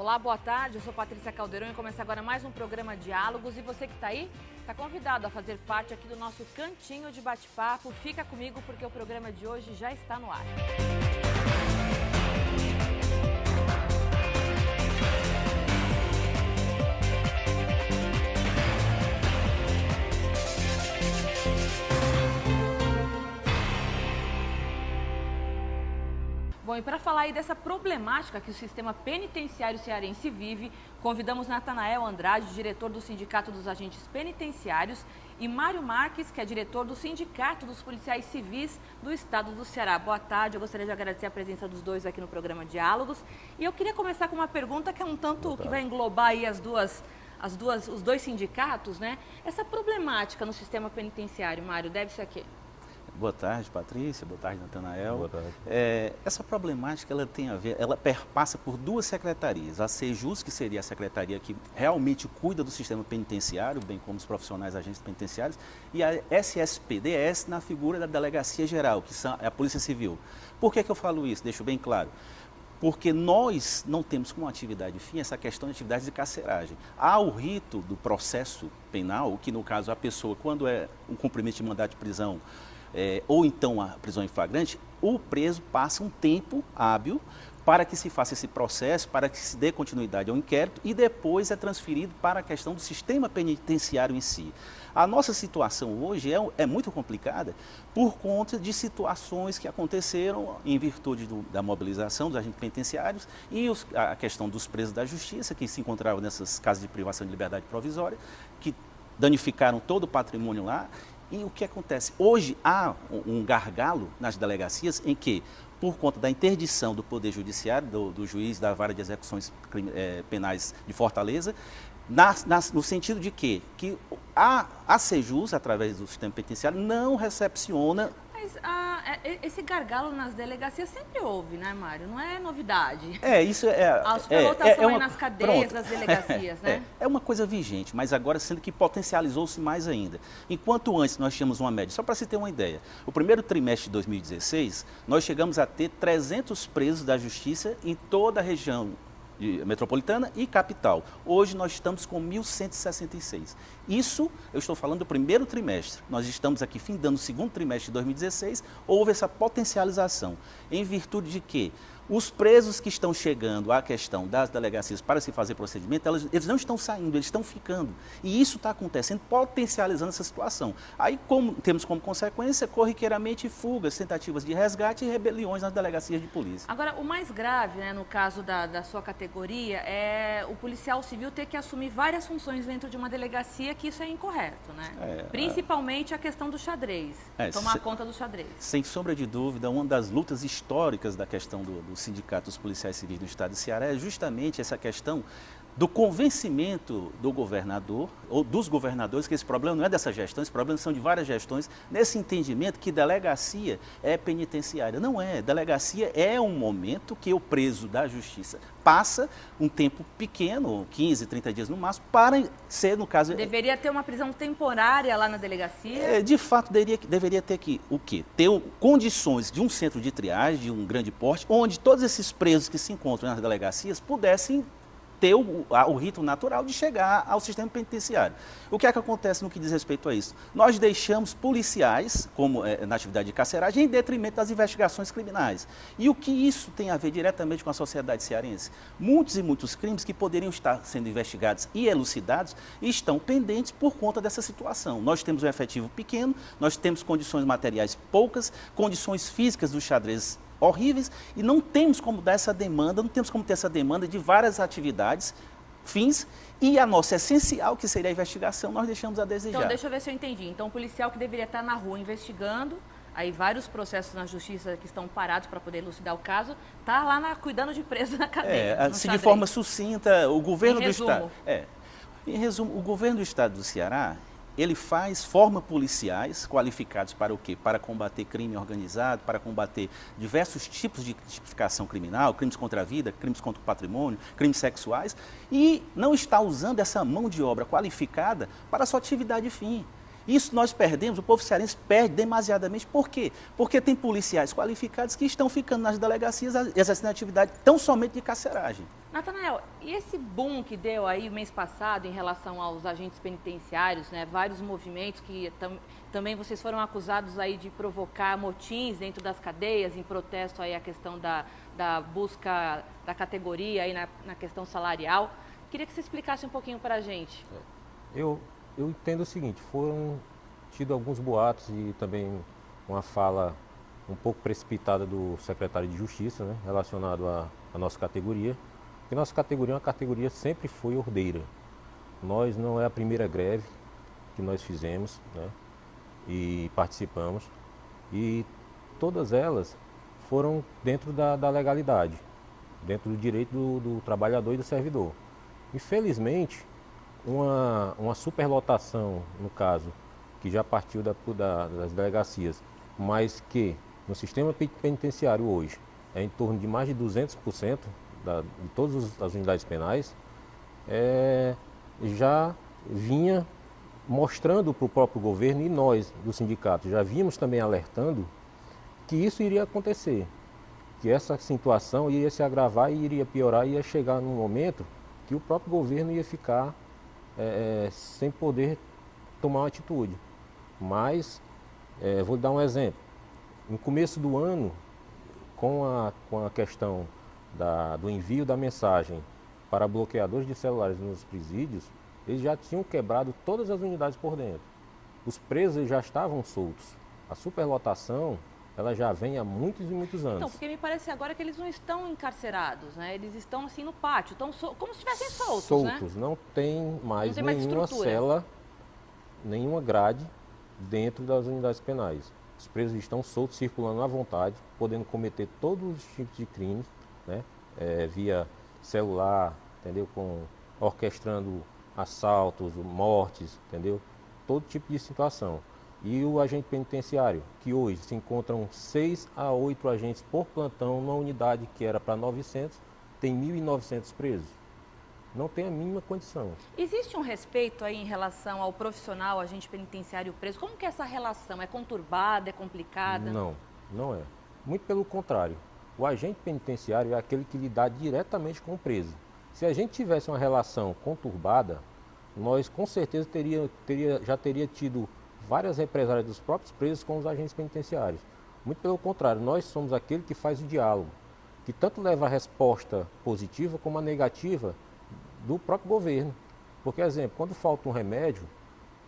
Olá, boa tarde, eu sou Patrícia Caldeirão e começa agora mais um programa Diálogos. E você que está aí, está convidado a fazer parte aqui do nosso cantinho de bate-papo. Fica comigo porque o programa de hoje já está no ar. Bom, e para falar aí dessa problemática que o sistema penitenciário cearense vive, convidamos Natanael Andrade, diretor do Sindicato dos Agentes Penitenciários, e Mário Marques, que é diretor do Sindicato dos Policiais Civis do Estado do Ceará. Boa tarde, eu gostaria de agradecer a presença dos dois aqui no programa Diálogos. E eu queria começar com uma pergunta que é um tanto que vai englobar aí os dois sindicatos, né? Essa problemática no sistema penitenciário, Mário, deve-se a quê? Boa tarde, Patrícia. Boa tarde, Natanael. Boa tarde. Essa problemática ela tem a ver, ela perpassa por duas secretarias. A Sejus, que seria a secretaria que realmente cuida do sistema penitenciário, bem como os profissionais agentes penitenciários, e a SSPDS na figura da Delegacia Geral, que é a Polícia Civil. Por que eu falo isso? Deixo bem claro. Porque nós não temos como atividade fim essa questão de atividades de carceragem. Há o rito do processo penal, que no caso a pessoa, quando é um cumprimento de mandado de prisão, ou então a prisão em flagrante, o preso passa um tempo hábil para que se faça esse processo, para que se dê continuidade ao inquérito e depois é transferido para a questão do sistema penitenciário em si. A nossa situação hoje é muito complicada por conta de situações que aconteceram em virtude da mobilização dos agentes penitenciários e a questão dos presos da justiça que se encontravam nessas casas de privação de liberdade provisória, que danificaram todo o patrimônio lá. E o que acontece? Hoje há um gargalo nas delegacias em que, por conta da interdição do Poder Judiciário, do juiz da Vara de Execuções Penais de Fortaleza, no sentido de que a Sejus, através do sistema penitenciário, não recepciona... Mas esse gargalo nas delegacias sempre houve, né, Mário? Não é novidade. Isso é... A superlotação aí nas cadeias das delegacias, né? É uma coisa vigente, mas agora sendo que potencializou-se mais ainda. Enquanto antes nós tínhamos uma média, só para se ter uma ideia, o primeiro trimestre de 2016, nós chegamos a ter 300 presos da justiça em toda a região metropolitana e capital. Hoje nós estamos com 1.166. Isso, eu estou falando do primeiro trimestre. Nós estamos aqui findando o segundo trimestre de 2016, houve essa potencialização. Em virtude de que os presos que estão chegando à questão das delegacias para se fazer procedimento, eles não estão saindo, eles estão ficando. E isso está acontecendo, potencializando essa situação. Aí temos como consequência corriqueiramente fugas, tentativas de resgate e rebeliões nas delegacias de polícia. Agora, o mais grave, né, no caso da sua categoria, é o policial civil ter que assumir várias funções dentro de uma delegacia, que isso é incorreto, né? Principalmente a questão do xadrez, tomar conta do xadrez. Sem sombra de dúvida, uma das lutas históricas da questão do Sindicato dos Policiais Civis do Estado de Ceará é justamente essa questão do convencimento do governador, ou dos governadores, que esse problema não é dessa gestão, esse problema são de várias gestões, nesse entendimento que delegacia é penitenciária. Não é. Delegacia é um momento que o preso da justiça passa um tempo pequeno, 15, 30 dias no máximo, para ser, no caso... Deveria ter uma prisão temporária lá na delegacia? De fato, deveria ter o quê? Ter condições de um centro de triagem, de um grande porte, onde todos esses presos que se encontram nas delegacias pudessem ter o rito natural de chegar ao sistema penitenciário. O que é que acontece no que diz respeito a isso? Nós deixamos policiais, como na atividade de carceragem, em detrimento das investigações criminais. E o que isso tem a ver diretamente com a sociedade cearense? Muitos e muitos crimes que poderiam estar sendo investigados e elucidados estão pendentes por conta dessa situação. Nós temos um efetivo pequeno, nós temos condições materiais poucas, condições físicas do xadrez horríveis e não temos como dar essa demanda, não temos como ter essa demanda de várias atividades, fins, e a nossa essencial, que seria a investigação, nós deixamos a desejar. Então, deixa eu ver se eu entendi. Então, o policial que deveria estar na rua investigando, aí vários processos na justiça que estão parados para poder elucidar o caso, está lá cuidando de preso na cadeia. Assim, de forma sucinta, o governo do Estado... Em resumo, o governo do Estado do Ceará, ele forma policiais qualificados para o quê? Para combater crime organizado, para combater diversos tipos de tipificação criminal, crimes contra a vida, crimes contra o patrimônio, crimes sexuais, e não está usando essa mão de obra qualificada para a sua atividade fim. Isso nós perdemos, o povo cearense perde demasiadamente. Por quê? Porque tem policiais qualificados que estão ficando nas delegacias exercendo atividade tão somente de carceragem. Natanael, e esse boom que deu aí mês passado em relação aos agentes penitenciários, né, vários movimentos que também vocês foram acusados aí de provocar motins dentro das cadeias em protesto aí à questão da busca da categoria aí na questão salarial. Queria que você explicasse um pouquinho para a gente. Eu entendo o seguinte, foram tidos alguns boatos e também uma fala um pouco precipitada do secretário de Justiça, né, relacionado à nossa categoria. Porque nossa categoria é uma categoria que sempre foi ordeira. Nós não é a primeira greve que nós fizemos, né, e participamos. E todas elas foram dentro da legalidade, dentro do direito do trabalhador e do servidor. Infelizmente, uma superlotação, no caso, que já partiu das delegacias, mas que no sistema penitenciário hoje é em torno de mais de 200%, de todas as unidades penais, já vinha mostrando para o próprio governo, e nós do sindicato já vimos também alertando que isso iria acontecer, que essa situação iria se agravar e iria piorar, e ia chegar num momento que o próprio governo ia ficar sem poder tomar uma atitude. Mas, vou dar um exemplo, no começo do ano, com a questão do envio da mensagem para bloqueadores de celulares nos presídios, eles já tinham quebrado todas as unidades por dentro. Os presos já estavam soltos. A superlotação, ela já vem há muitos e muitos anos. Então, porque me parece agora que eles não estão encarcerados, né? Eles estão assim no pátio, estão como se estivessem soltos, né? Não tem mais não tem nenhuma cela, nenhuma grade dentro das unidades penais. Os presos estão soltos, circulando à vontade, podendo cometer todos os tipos de crimes, né? Via celular, entendeu? Orquestrando assaltos, mortes, entendeu? Todo tipo de situação. E o agente penitenciário, que hoje se encontram 6 a 8 agentes por plantão numa unidade que era para 900, tem 1.900 presos. Não tem a mínima condição. Existe um respeito aí em relação ao profissional, agente penitenciário preso? Como que é essa relação? É conturbada, é complicada? Não, não é. Muito pelo contrário. O agente penitenciário é aquele que lida diretamente com o preso. Se a gente tivesse uma relação conturbada, nós com certeza já teria tido várias represálias dos próprios presos com os agentes penitenciários. Muito pelo contrário, nós somos aquele que faz o diálogo, que tanto leva a resposta positiva como a negativa do próprio governo. Porque, exemplo, quando falta um remédio,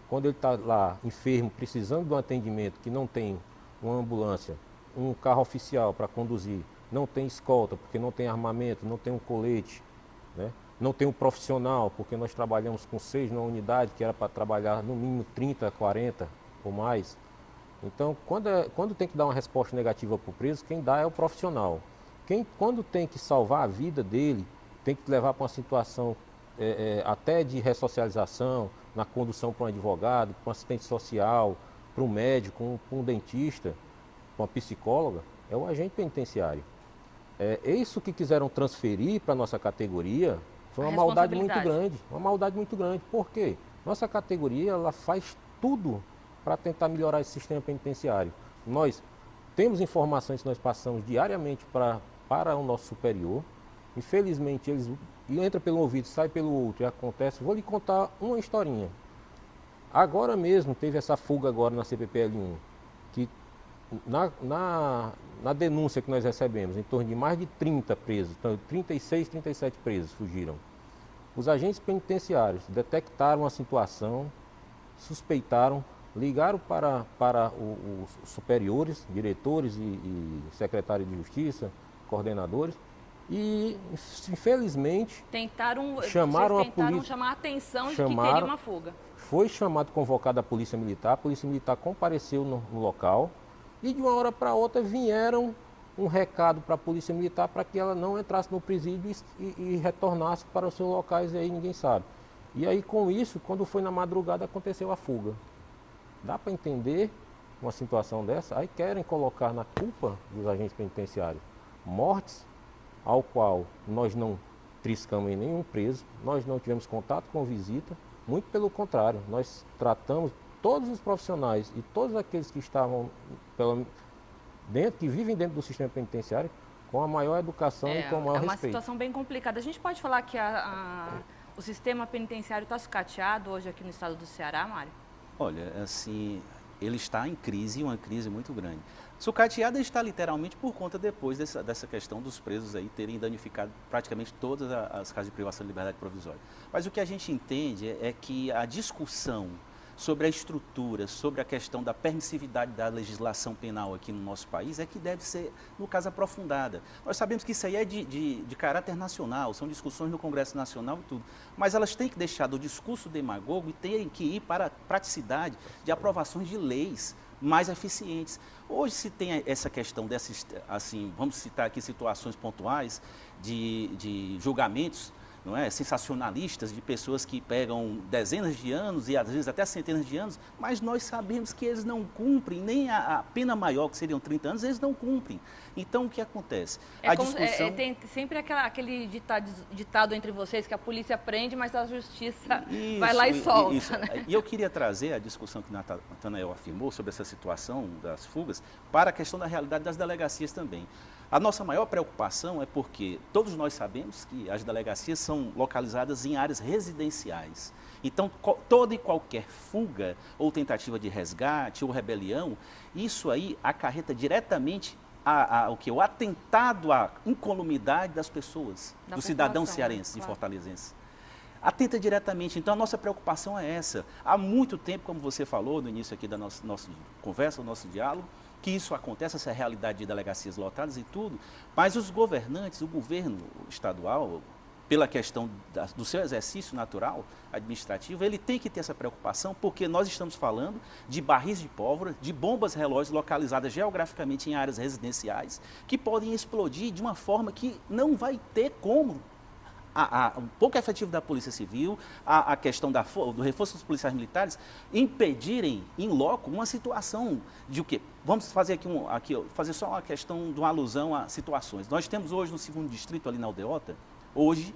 quando ele está lá enfermo, precisando de um atendimento, que não tem uma ambulância, um carro oficial para conduzir, não tem escolta, porque não tem armamento, não tem um colete, né? Não tem um profissional, porque nós trabalhamos com 6 numa unidade, que era para trabalhar no mínimo 30, 40 ou mais. Então, quando tem que dar uma resposta negativa para o preso, quem dá é o profissional. Quando tem que salvar a vida dele, tem que levar para uma situação até de ressocialização, na condução para um advogado, para um assistente social, para um médico, para um dentista, para uma psicóloga, é o agente penitenciário. Isso que quiseram transferir para a nossa categoria foi uma maldade muito grande. Uma maldade muito grande. Por quê? Nossa categoria ela faz tudo para tentar melhorar esse sistema penitenciário. Nós temos informações que nós passamos diariamente para o nosso superior. Infelizmente, eles entram pelo ouvido, saem pelo outro e acontece. Vou lhe contar uma historinha. Agora mesmo, teve essa fuga agora na CPPL-1, que na denúncia que nós recebemos, em torno de mais de 30 presos, então 36, 37 presos fugiram. Os agentes penitenciários detectaram a situação, suspeitaram, ligaram para os superiores, diretores e secretários de justiça, coordenadores, e infelizmente chamaram a polícia, chamar a atenção de que teria uma fuga. Foi convocada a polícia militar compareceu no local, e de uma hora para outra vieram um recado para a polícia militar para que ela não entrasse no presídio e retornasse para os seus locais, e aí ninguém sabe. E aí com isso, quando foi na madrugada, aconteceu a fuga. Dá para entender uma situação dessa? Aí querem colocar na culpa dos agentes penitenciários mortes, ao qual nós não triscamos em nenhum preso, nós não tivemos contato com visita, muito pelo contrário, nós tratamos todos os profissionais e todos aqueles que estavam que vivem dentro do sistema penitenciário com a maior educação e com o maior respeito. É uma situação bem complicada. A gente pode falar que o sistema penitenciário está sucateado hoje aqui no estado do Ceará, Mário? Olha, assim, ele está em crise, uma crise muito grande. Sucateada está literalmente por conta depois dessa questão dos presos aí terem danificado praticamente todas as casas de privação de liberdade provisória. Mas o que a gente entende é que a discussão sobre a estrutura, sobre a questão da permissividade da legislação penal aqui no nosso país é que deve ser, no caso, aprofundada. Nós sabemos que isso aí é de caráter nacional, são discussões no Congresso Nacional e tudo, mas elas têm que deixar do discurso demagogo e têm que ir para a praticidade de aprovações de leis mais eficientes. Hoje se tem essa questão dessas, assim, vamos citar aqui situações pontuais de julgamentos, não é, sensacionalistas, de pessoas que pegam dezenas de anos e às vezes até centenas de anos, mas nós sabemos que eles não cumprem, nem a pena maior, que seriam 30 anos, eles não cumprem. Então, o que acontece? Tem sempre aquele ditado entre vocês que a polícia prende, mas a justiça vai lá e solta. Né? E eu queria trazer a discussão que Natanael afirmou sobre essa situação das fugas para a questão da realidade das delegacias também. A nossa maior preocupação é porque todos nós sabemos que as delegacias são localizadas em áreas residenciais. Então, toda e qualquer fuga ou tentativa de resgate ou rebelião, isso aí acarreta diretamente o atentado à incolumidade das pessoas, do cidadão cearense e fortalezense. Atenta diretamente. Então, a nossa preocupação é essa. Há muito tempo, como você falou no início aqui da nossa conversa, do nosso diálogo, que isso acontece, essa realidade de delegacias lotadas e tudo, mas os governantes, o governo estadual, pela questão do seu exercício natural, administrativo, ele tem que ter essa preocupação, porque nós estamos falando de barris de pólvora, de bombas relógios localizadas geograficamente em áreas residenciais, que podem explodir de uma forma que não vai ter como um pouco efetivo da Polícia Civil, a questão do reforço dos policiais militares, impedirem em loco uma situação de o quê? Vamos fazer fazer só uma questão de uma alusão a situações. Nós temos hoje no 2º distrito, ali na Aldeota, hoje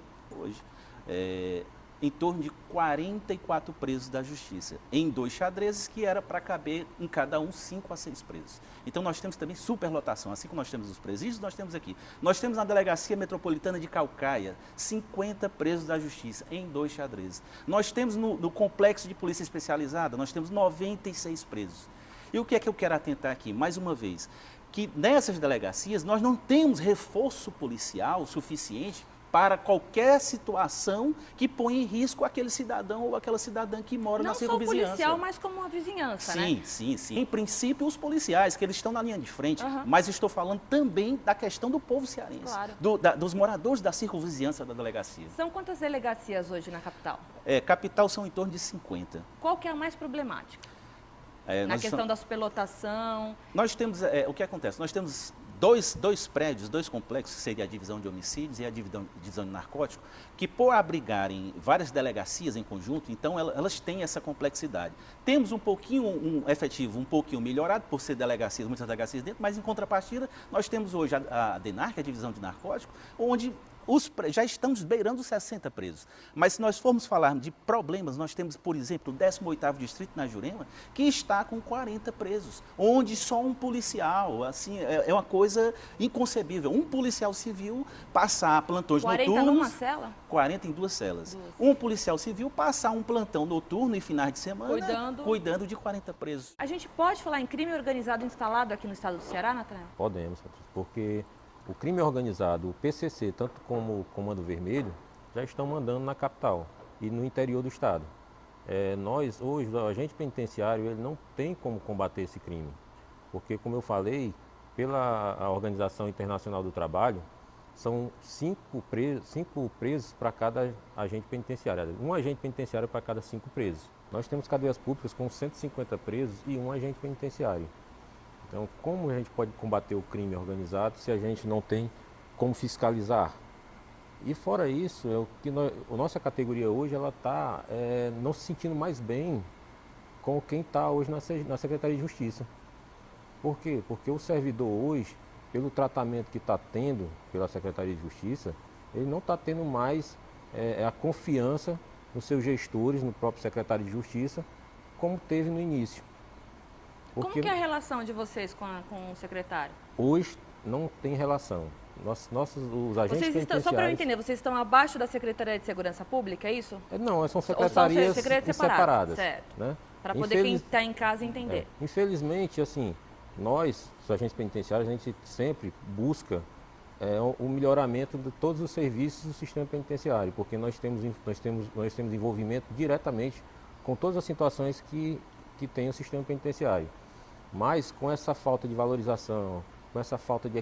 em torno de 44 presos da Justiça, em 2 xadrezes que era para caber em cada um 5 a 6 presos. Então nós temos também superlotação, assim como nós temos os presídios, nós temos aqui. Nós temos na Delegacia Metropolitana de Caucaia, 50 presos da Justiça, em 2 xadrezes. Nós temos no Complexo de Polícia Especializada, nós temos 96 presos. E o que é que eu quero atentar aqui, mais uma vez? Que nessas delegacias nós não temos reforço policial suficiente para qualquer situação que ponha em risco aquele cidadão ou aquela cidadã que mora na circunvizinhança. Não só policial, mas como uma vizinhança, né? Sim. Em princípio, os policiais, que eles estão na linha de frente, mas estou falando também da questão do povo cearense, claro. Dos moradores da circunvizinhança da delegacia. São quantas delegacias hoje na capital? Capital são em torno de 50. Qual que é a mais problemática? Na questão da superlotação? Nós temos, o que acontece? Nós temos dois prédios, 2 complexos, que seria a divisão de homicídios e a divisão de narcóticos, que por abrigarem várias delegacias em conjunto, então elas têm essa complexidade. Temos um efetivo um pouquinho melhorado, por ser delegacias, muitas delegacias dentro, mas em contrapartida, nós temos hoje a DENARC, a divisão de narcóticos, onde já estamos beirando os 60 presos. Mas se nós formos falar de problemas, nós temos, por exemplo, o 18º Distrito na Jurema, que está com 40 presos, onde só um policial, assim, é uma coisa inconcebível. Um policial civil passar plantões 40 noturnos... 40 numa cela? 40 em 2 celas. Um policial civil passar um plantão noturno em finais de semana cuidando de 40 presos. A gente pode falar em crime organizado instalado aqui no estado do Ceará, Natanael? Podemos, porque o crime organizado, o PCC, tanto como o Comando Vermelho, já estão mandando na capital e no interior do estado. Nós, hoje, o agente penitenciário, ele não tem como combater esse crime, porque, como eu falei, pela Organização Internacional do Trabalho, são 5 presos para cada agente penitenciário, um agente penitenciário para cada 5 presos. Nós temos cadeias públicas com 150 presos e um agente penitenciário. Então, como a gente pode combater o crime organizado se a gente não tem como fiscalizar? E fora isso, a nossa categoria hoje ela está não se sentindo mais bem com quem está hoje na Secretaria de Justiça. Por quê? Porque o servidor hoje, pelo tratamento que está tendo pela Secretaria de Justiça, ele não está tendo mais a confiança nos seus gestores, no próprio secretário de Justiça, como teve no início. Como que é a relação de vocês com o secretário? Hoje não tem relação. Os agentes penitenciários... Só para eu entender, vocês estão abaixo da Secretaria de Segurança Pública, é isso? Não, são secretarias separadas. Certo. Né? Para poder quem está em casa entender. Infelizmente, assim, nós, os agentes penitenciários, a gente sempre busca o melhoramento de todos os serviços do sistema penitenciário, porque nós temos envolvimento diretamente com todas as situações que tem o sistema penitenciário. Mas com essa falta de valorização, com essa falta de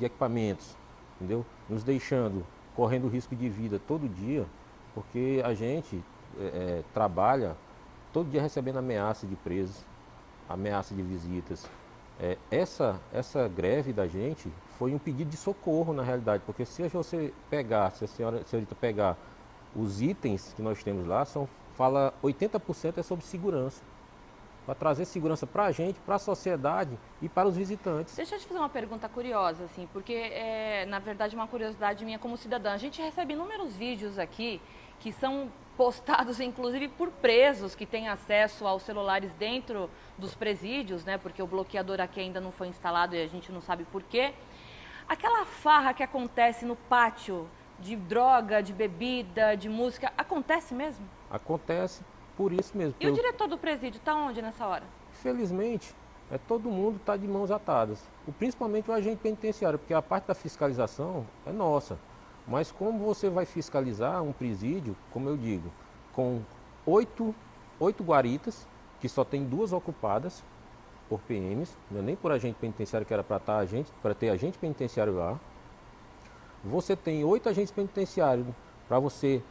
equipamentos, entendeu? Nos deixando correndo risco de vida todo dia, porque a gente trabalha todo dia recebendo ameaça de presos, ameaça de visitas. Essa greve da gente foi um pedido de socorro na realidade, porque se você pegar, se a senhorita pegar os itens que nós temos lá, fala 80% é sobre segurança. Para trazer segurança para a gente, para a sociedade e para os visitantes. Deixa eu te fazer uma pergunta curiosa, assim, porque na verdade uma curiosidade minha como cidadã. A gente recebe inúmeros vídeos aqui que são postados inclusive por presos que têm acesso aos celulares dentro dos presídios, né? Porque o bloqueador aqui ainda não foi instalado e a gente não sabe por quê. Aquela farra que acontece no pátio de droga, de bebida, de música, acontece mesmo? Acontece por isso mesmo. E o diretor do presídio está onde nessa hora? Infelizmente, todo mundo está de mãos atadas. Principalmente o agente penitenciário, porque a parte da fiscalização é nossa. Mas como você vai fiscalizar um presídio, como eu digo, com 8 guaritas, que só tem 2 ocupadas por PMs, não é nem por agente penitenciário que era para ter agente penitenciário lá. Você tem 8 agentes penitenciários para você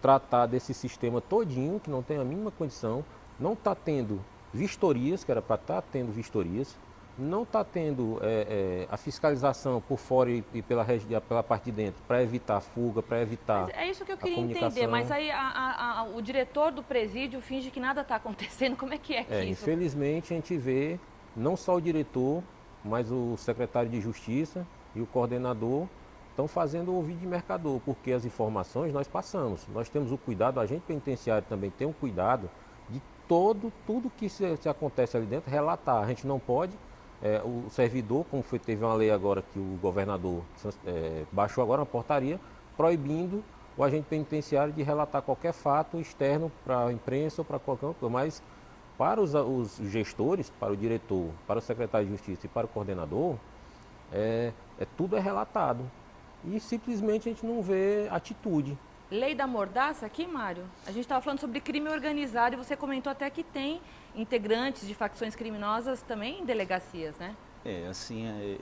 tratar desse sistema todinho, que não tem a mínima condição, não está tendo vistorias, que era para estar tendo vistorias, não está tendo a fiscalização por fora e pela parte de dentro, para evitar a fuga, para evitar mas é isso que eu queria entender, mas aí o diretor do presídio finge que nada está acontecendo, como é que isso? Infelizmente a gente vê, não só o diretor, mas o secretário de Justiça e o coordenador estão fazendo ouvir de mercador, porque as informações nós passamos. Nós temos o cuidado, a agente penitenciário também tem um cuidado de tudo que se acontece ali dentro, relatar. A gente não pode, o servidor, como teve uma lei agora que o governador baixou agora uma portaria, proibindo o agente penitenciário de relatar qualquer fato externo para a imprensa ou para qualquer outro, mas para os gestores, para o diretor, para o secretário de Justiça e para o coordenador, tudo é relatado. E simplesmente a gente não vê atitude. Lei da mordaça aqui, Mário? A gente estava falando sobre crime organizado e você comentou até que tem integrantes de facções criminosas também em delegacias, né?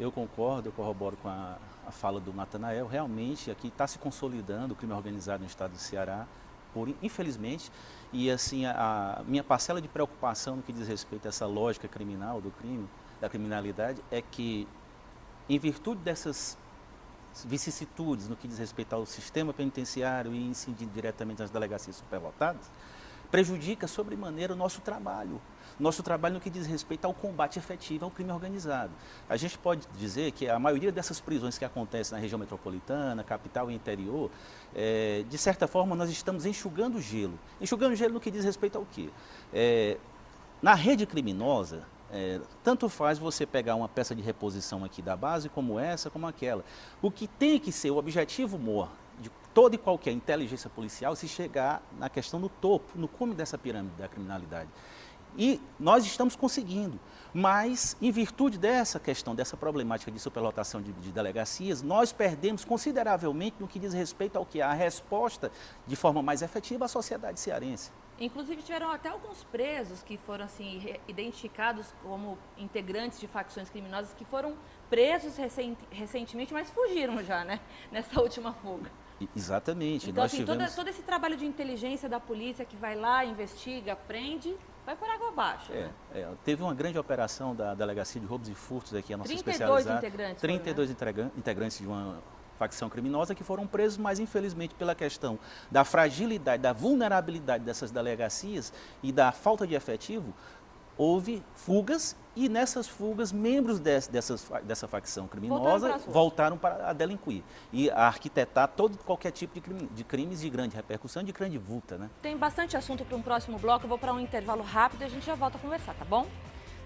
Eu concordo, eu corroboro com a fala do Natanael. Realmente aqui está se consolidando o crime organizado no estado do Ceará, infelizmente. E assim, a minha parcela de preocupação no que diz respeito a essa lógica criminal do crime, da criminalidade, é que em virtude dessas vicissitudes no que diz respeito ao sistema penitenciário e incidindo diretamente nas delegacias superlotadas, prejudica sobremaneira o nosso trabalho no que diz respeito ao combate efetivo ao crime organizado. A gente pode dizer que a maioria dessas prisões que acontecem na região metropolitana, capital e interior, de certa forma nós estamos enxugando gelo. Enxugando gelo no que diz respeito ao quê? Na rede criminosa, tanto faz você pegar uma peça de reposição aqui da base como essa, como aquela. O que tem que ser o objetivo maior de toda e qualquer inteligência policial é se chegar na questão do topo, no cume dessa pirâmide da criminalidade. E nós estamos conseguindo, mas em virtude dessa questão, dessa problemática de superlotação de delegacias, nós perdemos consideravelmente no que diz respeito ao que é a resposta de forma mais efetiva à sociedade cearense. Inclusive tiveram até alguns presos que foram assim, identificados como integrantes de facções criminosas que foram presos recentemente, mas fugiram já, né? Nessa última fuga. Exatamente. Então, assim, todo esse trabalho de inteligência da polícia que vai lá, investiga, prende, vai por água abaixo. Né? Teve uma grande operação da Delegacia de Roubos e Furtos aqui, a nossa 32 especializada. integrantes. 32 integrantes de uma facção criminosa que foram presos, mas infelizmente pela questão da fragilidade, da vulnerabilidade dessas delegacias e da falta de efetivo, houve fugas E nessas fugas, membros dessa facção criminosa Voltaram voltaram para a delinquir e a arquitetar qualquer tipo de crimes de grande repercussão, de grande vulta, né? Tem bastante assunto para um próximo bloco, eu vou para um intervalo rápido e a gente já volta a conversar, tá bom?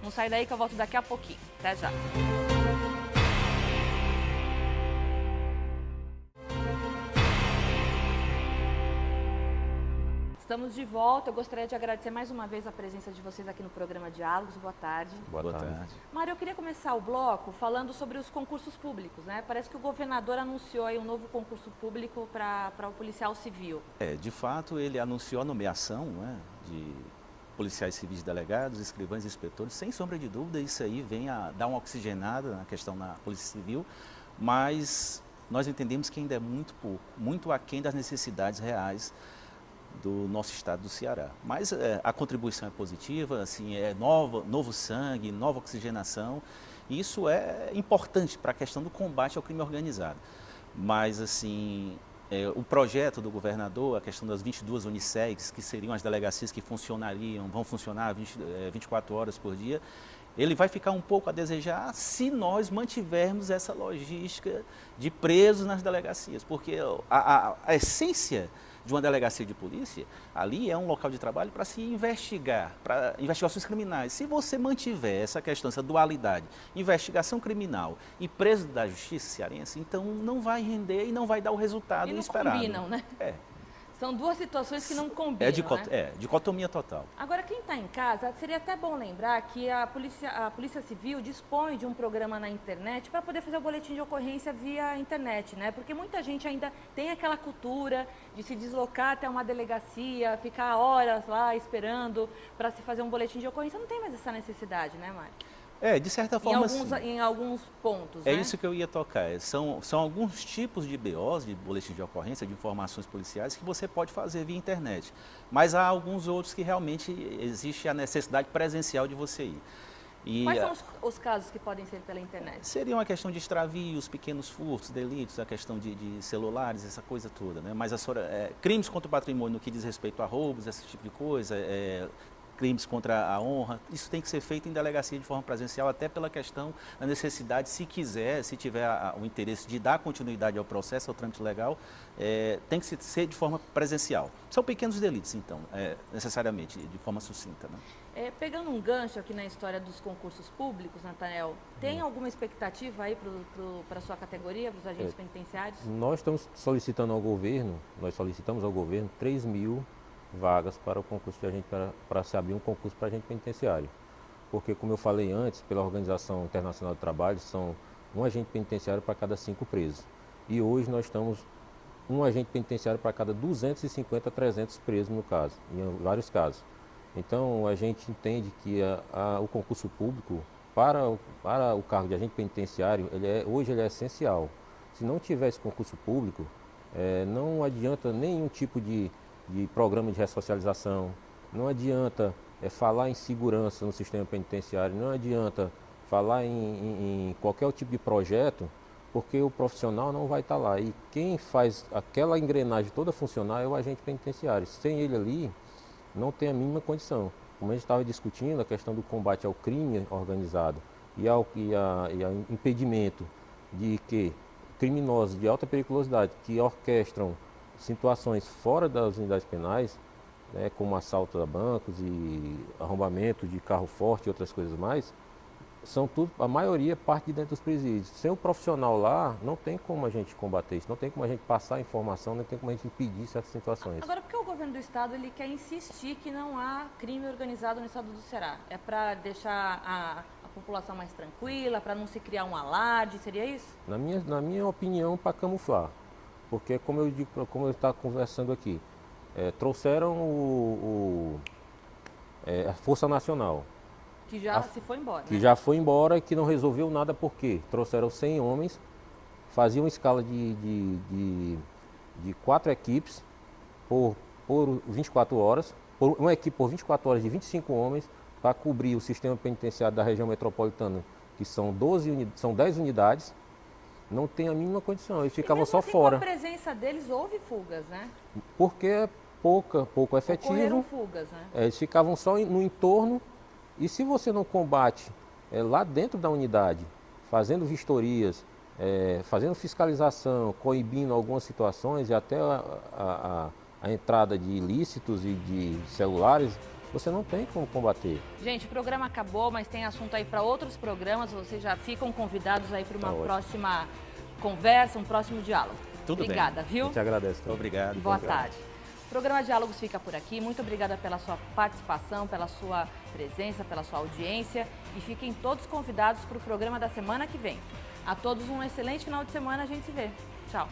Não sai daí que eu volto daqui a pouquinho. Até já. Estamos de volta. Eu gostaria de agradecer mais uma vez a presença de vocês aqui no programa Diálogos. Boa tarde. Boa tarde. Mário, eu queria começar o bloco falando sobre os concursos públicos, né? Parece que o governador anunciou aí um novo concurso público para o policial civil. De fato, ele anunciou a nomeação, né, de policiais civis delegados, escrivães e inspetores. Sem sombra de dúvida, isso aí vem a dar uma oxigenada na questão da Polícia Civil, mas nós entendemos que ainda é muito pouco, muito aquém das necessidades reais do nosso estado do Ceará. Mas a contribuição é positiva, assim, novo sangue, nova oxigenação, e isso é importante para a questão do combate ao crime organizado. Mas, assim, o projeto do governador, a questão das 22 Unicegs, que seriam as delegacias que vão funcionar 24 horas por dia, ele vai ficar um pouco a desejar se nós mantivermos essa logística de presos nas delegacias, porque a essência de uma delegacia de polícia, ali é um local de trabalho para se investigar, para investigações criminais. Se você mantiver essa questão, essa dualidade, investigação criminal e preso da justiça cearense, então não vai render e não vai dar o resultado esperado. E não combinam, né? São duas situações que não combinam, dicotomia total. Agora, quem está em casa, seria até bom lembrar que a Polícia Civil dispõe de um programa na internet para poder fazer o boletim de ocorrência via internet, né? Porque muita gente ainda tem aquela cultura de se deslocar até uma delegacia, ficar horas lá esperando para se fazer um boletim de ocorrência. Não tem mais essa necessidade, né, Mário? De certa forma, em alguns pontos, É né? isso que eu ia tocar. São alguns tipos de BOs, de boletim de ocorrência, de informações policiais, que você pode fazer via internet. Mas há alguns outros que realmente existe a necessidade presencial de você ir. Quais são os casos que podem ser pela internet? Seria uma questão de extravios, pequenos furtos, delitos, a questão de celulares, essa coisa toda, né? Mas crimes contra o patrimônio no que diz respeito a roubos, esse tipo de coisa, crimes contra a honra, isso tem que ser feito em delegacia de forma presencial, até pela questão da necessidade, se tiver o interesse de dar continuidade ao processo, ao trâmite legal, tem que ser de forma presencial. São pequenos delitos, então, necessariamente, de forma sucinta, né? Pegando um gancho aqui na história dos concursos públicos, Natanael, tem alguma expectativa aí para a sua categoria, para os agentes penitenciários? Nós estamos solicitando ao governo, 3 mil vagas para o concurso de agente, para se abrir um concurso para agente penitenciário. Porque, como eu falei antes, pela Organização Internacional do Trabalho, são um agente penitenciário para cada 5 presos. E hoje nós estamos um agente penitenciário para cada 250 a 300 presos, no caso, em vários casos. Então, a gente entende que o concurso público, para o cargo de agente penitenciário, hoje ele é essencial. Se não tiver esse concurso público, não adianta nenhum tipo de programa de ressocialização, não adianta falar em segurança no sistema penitenciário, não adianta falar em qualquer tipo de projeto, porque o profissional não vai estar lá. E quem faz aquela engrenagem toda funcionar é o agente penitenciário. Sem ele ali, não tem a mínima condição. Como a gente estava discutindo, a questão do combate ao crime organizado e ao impedimento de que criminosos de alta periculosidade que orquestram situações fora das unidades penais, né, como assalto a bancos e arrombamento de carro forte e outras coisas mais, a maioria parte de dentro dos presídios. Sem o profissional lá, não tem como a gente combater isso, não tem como a gente passar informação, não tem como a gente impedir certas situações. Agora, por que o governo do estado ele quer insistir que não há crime organizado no estado do Ceará? É para deixar a população mais tranquila, para não se criar um alarde, seria isso? Na minha opinião, para camuflar. Porque, como eu estava conversando aqui, trouxeram a Força Nacional. Que já se foi embora, Que né? já foi embora e que não resolveu nada, por quê? Trouxeram 100 homens, faziam escala de 4 equipes por 24 horas, uma equipe por 24 horas de 25 homens, para cobrir o sistema penitenciário da região metropolitana, que são 10 unidades, não tem a mínima condição, eles ficavam só assim, fora. Com a presença deles houve fugas, né? Porque é pouco efetivo. Ocorreram fugas, né? Eles ficavam só no entorno, e se você não combate lá dentro da unidade, fazendo vistorias, fazendo fiscalização, coibindo algumas situações e até a entrada de ilícitos e de celulares, você não tem como combater. Gente, o programa acabou, mas tem assunto aí para outros programas. Vocês já ficam convidados aí para uma próxima conversa, um próximo diálogo. Tudo Obrigada, bem. viu? Eu te agradeço. Obrigado. Boa tarde. O programa Diálogos fica por aqui. Muito obrigada pela sua participação, pela sua presença, pela sua audiência. E fiquem todos convidados para o programa da semana que vem. A todos um excelente final de semana. A gente se vê. Tchau.